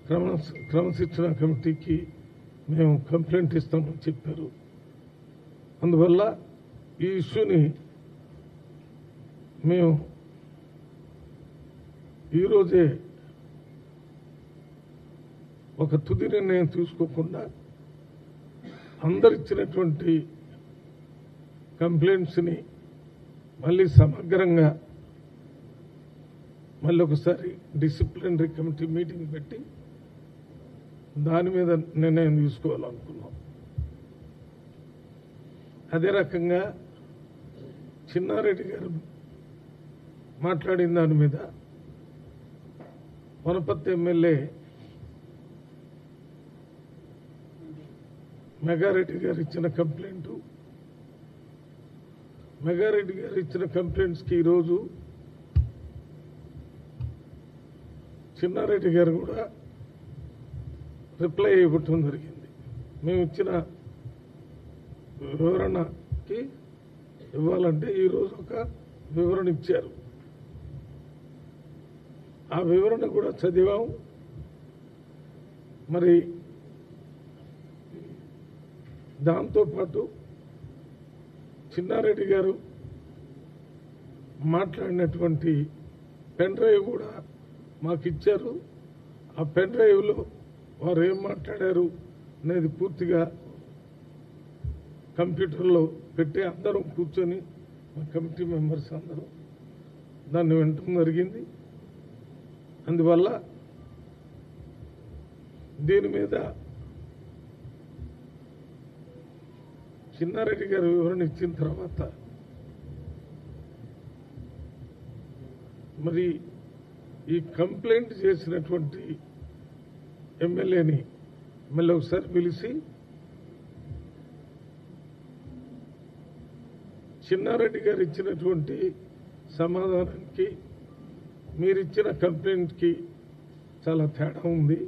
క్రమశిక్షణ కమిటీకి మేము కంప్లైంట్ ఇస్తామని చెప్పారు. అందువల్ల ఈ ఇష్యూని మేము ఈరోజే ఒక తుది నిర్ణయం తీసుకోకుండా అందరిచ్చినటువంటి కంప్లైంట్స్ని మళ్ళీ సమగ్రంగా మళ్ళీ ఒకసారి డిసిప్లినరీ కమిటీ మీటింగ్ పెట్టి దాని మీద నిర్ణయం తీసుకోవాలనుకున్నాం. అదే రకంగా చిన్నారెడ్డి గారు మాట్లాడిన దాని మీద వనపర్తి ఎమ్మెల్యే మెగారెడ్డి గారు ఇచ్చిన కంప్లైంట్, మెగారెడ్డి గారు ఇచ్చిన కంప్లైంట్స్కి ఈరోజు చిన్నారెడ్డి గారు కూడా రిప్లై ఇవ్వటం జరిగింది. మేము ఇచ్చిన వివరణకి ఇవ్వాలంటే ఈరోజు ఒక వివరణ ఇచ్చారు. ఆ వివరణ కూడా చదివాం. మరి దాంతోపాటు చిన్నారెడ్డి గారు మాట్లాడినటువంటి పెన్ డ్రైవ్ కూడా మాకు ఇచ్చారు. ఆ పెన్ డ్రైవ్లో వారు ఏం మాట్లాడారు అనేది పూర్తిగా కంప్యూటర్లో పెట్టి అందరం కూర్చొని మా కమిటీ మెంబర్స్ అందరూ దాన్ని వినటం జరిగింది. అందువల్ల దీని మీద చిన్నారెడ్డి గారు వివరణ ఇచ్చిన తర్వాత మరి ఈ కంప్లైంట్ చేసినటువంటి ఎమ్మెల్యేని మళ్ళీ ఒకసారి పిలిచి చిన్నారెడ్డి గారు ఇచ్చినటువంటి సమాధానానికి మీరిచ్చిన కంప్లైంట్కి చాలా తేడా ఉంది.